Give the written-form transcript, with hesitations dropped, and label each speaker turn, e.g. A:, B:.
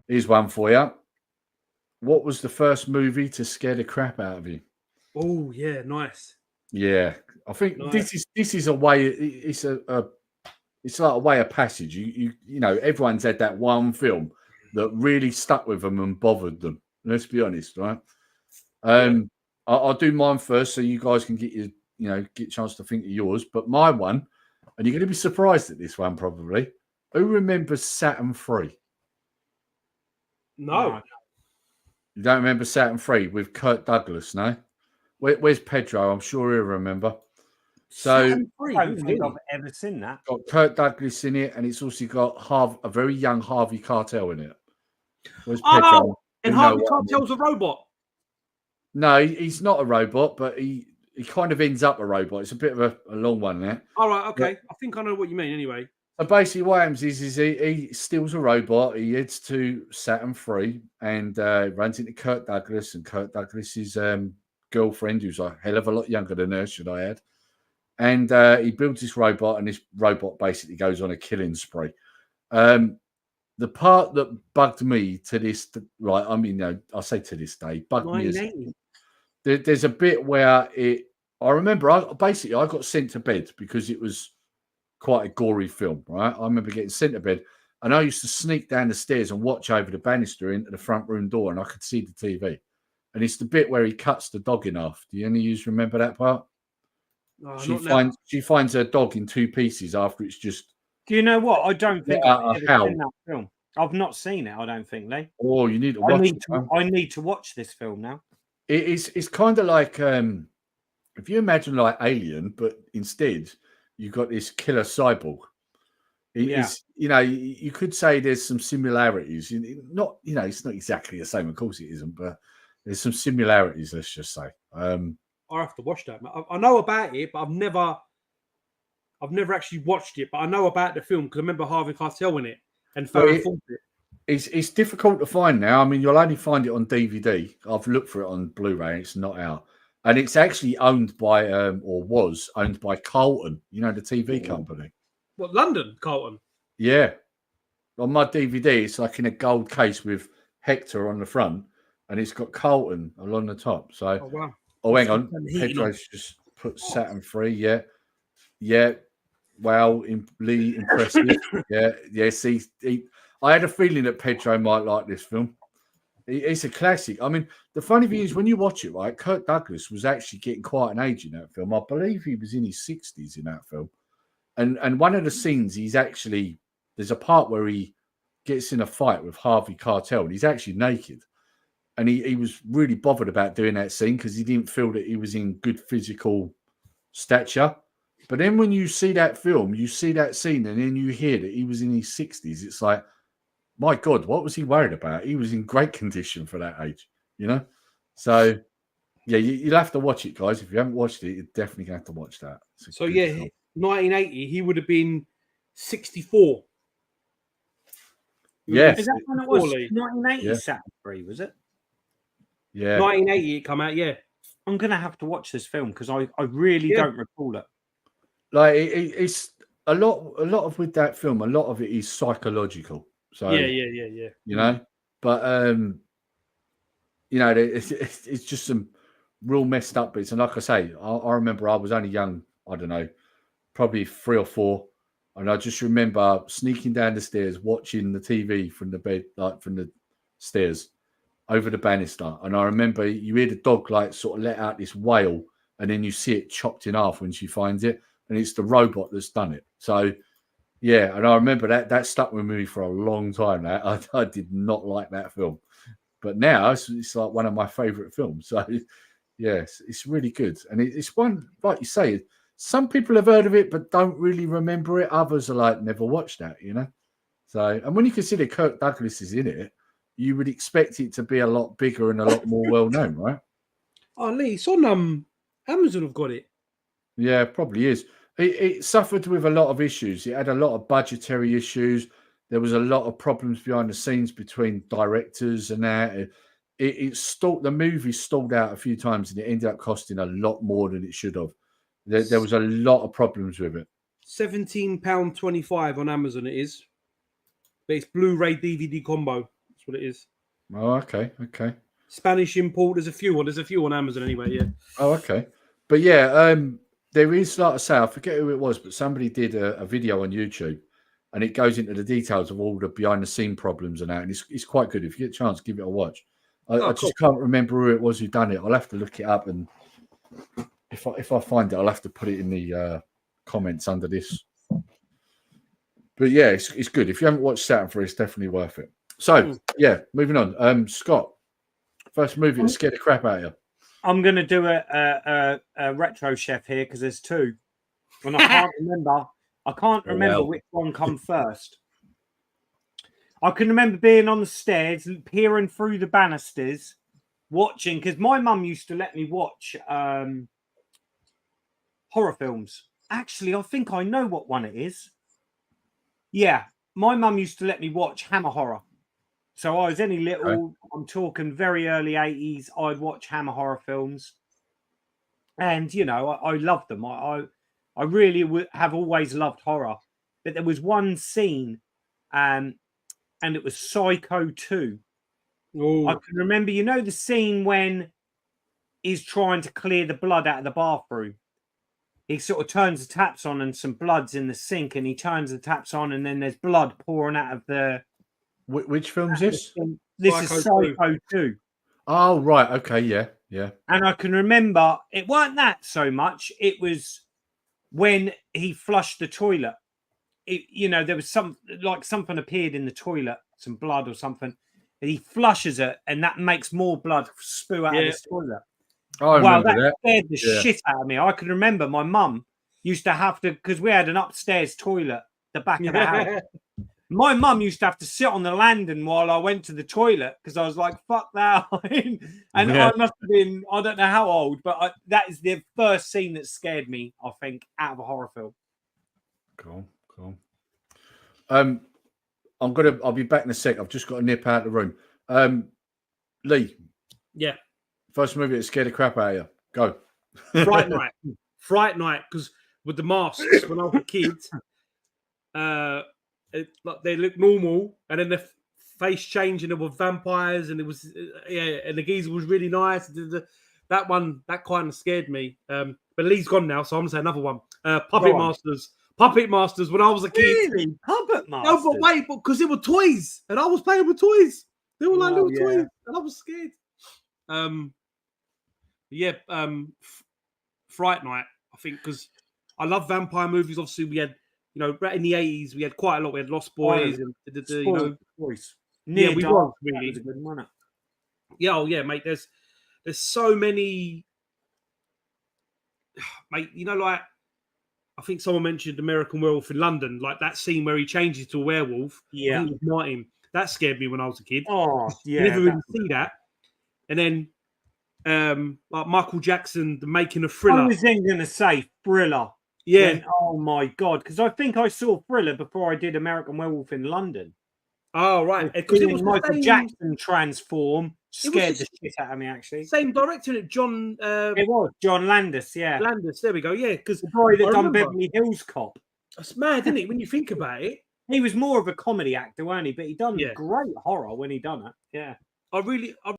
A: Here's one for you. What was the first movie to scare the crap out of you?
B: Oh yeah, nice.
A: Yeah, I think
B: Nice.
A: this is a way. It's it's like a way of passage. You know, everyone's had that one film that really stuck with them and bothered them. Let's be honest, right?
B: Yeah.
A: I'll do mine first, so you guys can get get a chance to think of yours. But my one, and you're going to be surprised at this one probably. Who remembers Saturn 3?
B: No.
A: You don't remember Saturn 3 with Kirk Douglas, no? Where's Pedro? I'm sure he'll remember. So
B: Saturn
C: I
B: 3.
C: don't think I've ever seen that.
A: got Kirk Douglas in it, and it's also got a very young Harvey Keitel in it. Where's Pedro?
B: Oh, and
A: You know
B: Harvey
A: what I mean.
B: Keitel's a robot.
A: No, he's not a robot, but he kind of ends up a robot. It's a bit of a long one there.
B: All right, okay. I think I know what you mean anyway.
A: So basically what happens is he steals a robot, he heads to Saturn 3 and runs into Kirk Douglas and Kirk Douglas's girlfriend, who's a hell of a lot younger than her, should I add. And he builds this robot, and this robot basically goes on a killing spree. The part that bugged me to this, right? I mean, I say to this day, bugged me. There's a bit where I remember I got sent to bed because it was quite a gory film, right? I remember getting sent to bed, and I used to sneak down the stairs and watch over the banister into the front room door, and I could see the TV. And it's the bit where he cuts the dog in half. Do any of you remember that part? She finds her dog in two pieces after it's just.
C: Do you know what? I don't think I've ever seen that film. I've not seen it. I don't think, Lee.
A: Oh, you need to watch it.
C: I need to watch this film now.
A: It's kind of like if you imagine like Alien, but instead you've got this killer cyborg. It's you could say there's some similarities. Not it's not exactly the same. Of course it isn't, but there's some similarities. Let's just say.
B: I have to watch that. I know about it, but I've never actually watched it. But I know about the film because I remember Harvey Keitel in it and Farrah Fawcett.
A: It's difficult to find now. I mean, you'll only find it on DVD. I've looked for it on Blu-ray. It's not out. And it's actually owned by, or was owned by Carlton, the TV company.
B: What, London, Carlton?
A: Yeah. On my DVD, it's like in a gold case with Hector on the front, and it's got Carlton along the top. So,
B: wow.
A: Oh, hang on. Pedro's just put Saturn 3. Yeah. Yeah. Wow. Lee, impressive. Yeah. See, I had a feeling that Pedro might like this film. It's a classic. I mean, the funny thing is when you watch it, right, Kirk Douglas was actually getting quite an age in that film. I believe he was in his 60s in that film. And one of the scenes, there's a part where he gets in a fight with Harvey Keitel, and he's actually naked. And he was really bothered about doing that scene because he didn't feel that he was in good physical stature. But then when you see that film, you see that scene, and then you hear that he was in his 60s. It's like, my God, what was he worried about? He was in great condition for that age, So, yeah, you'll have to watch it, guys. If you haven't watched it, you're definitely going to have to watch that.
B: So, yeah, film. 1980, he would have been 64.
A: Yeah.
C: Is that when it was? 1980 Saturn 3, was it?
A: Yeah.
B: 1980 it come out, yeah.
C: I'm going to have to watch this film because I really don't recall it.
A: Like, it's a lot of with that film, a lot of it is psychological. So
B: yeah.
A: But it's just some real messed up bits. And like I say, I remember I was only young. I don't know, probably 3 or 4, and I just remember sneaking down the stairs, watching the TV from the bed, like from the stairs over the banister. And I remember you hear the dog like sort of let out this wail, and then you see it chopped in half when she finds it, and it's the robot that's done it. So. Yeah, and I remember that stuck with me for a long time. Now I did not like that film, but now it's like one of my favorite films. So, yes, it's really good, and it's one like you say. Some people have heard of it but don't really remember it. Others are like never watched that, So, and when you consider Kirk Douglas is in it, you would expect it to be a lot bigger and a lot more well known, right?
B: Oh, Lee, it's on Amazon. Have got it.
A: Yeah, probably is. It suffered with a lot of issues. It had a lot of budgetary issues. There was a lot of problems behind the scenes between directors and that. It stalled. The movie stalled out a few times, and it ended up costing a lot more than it should have. There was a lot of problems with it.
B: £17.25 on Amazon. It is, but it's Blu-ray DVD combo. That's what it is.
A: Oh, okay, okay.
B: Spanish import. There's a few on Amazon anyway. Yeah.
A: Oh, okay. But yeah, there is, like I say, I forget who it was, but somebody did a video on YouTube, and it goes into the details of all the behind the scene problems and that, and it's quite good. If you get a chance, give it a watch. I just can't remember who it was who done it. I'll have to look it up, and if I find it, I'll have to put it in the comments under this. But yeah, it's good. If you haven't watched Saturn 3, it's definitely worth it. So yeah, moving on. Scott, first movie that scared the crap out of you.
C: I'm going to do a retro chef here because there's two, and I can't remember. I can't remember which one come first. I can remember being on the stairs, peering through the banisters, watching, because my mum used to let me watch horror films. Actually, I think I know what one it is. Yeah, my mum used to let me watch Hammer Horror. So I was any little, I'm talking very early 80s, I'd watch Hammer Horror films. And, you know, I loved them. I really have always loved horror. But there was one scene, and it was Psycho 2.
B: Ooh.
C: I can remember, you know, the scene when he's trying to clear the blood out of the bathroom. He sort of turns the taps on and some blood's in the sink, and he turns the taps on and then there's blood pouring out of the...
A: Which film is this?
C: This is Psycho 2.
A: Oh, right. Okay, yeah, yeah.
C: And I can remember, it weren't that so much. It was when he flushed the toilet. You know, there was something appeared in the toilet, some blood or something. And he flushes it, and that makes more blood spew out of his toilet.
A: Oh, I remember that.
C: Scared the shit out of me. I can remember my mum used to have to, because we had an upstairs toilet, the back of the house. My mum used to have to sit on the landing while I went to the toilet because I was like, fuck that. And I must have been, I don't know how old, but that is the first scene that scared me, I think, out of a horror film.
A: Cool. I'll be back in a sec. I've just got to nip out of the room. Lee.
B: Yeah.
A: First movie that scared the crap out of you. Go.
B: Fright Night, because with the masks when I was a kid, they look normal, and then the face changed, and there were vampires, and it was and the geezer was really nice. That one that kind of scared me. But Lee's gone now, so I'm gonna say another one. Puppet Masters. When I was a kid,
C: really? Puppet Masters.
B: No, but wait, because they were toys, and I was playing with toys. They were like little toys, and I was scared. Fright Night, I think, because I love vampire movies. Obviously, we had. You know, in the 80s, we had quite a lot. We had Lost Boys and you know,
C: Boys.
B: Yeah, we were really.
C: Good one.
B: Yeah, oh yeah, mate. There's so many, mate. You know, like I think someone mentioned American Werewolf in London, like that scene where he changes to a werewolf.
C: Yeah,
B: Martin. That scared me when I was a kid.
C: Oh, yeah,
B: you never really see that. And then, like Michael Jackson, the making of Thriller.
C: I was then going to say Thriller.
B: Yeah.
C: Oh my god! Because I think I saw Thriller before I did American Werewolf in London.
B: Oh right, because
C: it was Michael Jackson transform scared the shit out of me. Actually,
B: same director, John.
C: It was John Landis. Yeah,
B: Landis. There we go. Yeah, because
C: the guy that done Beverly Hills Cop.
B: That's mad, isn't it? When you think about it,
C: he was more of a comedy actor, weren't he? But he done great horror when he done it. Yeah,
B: I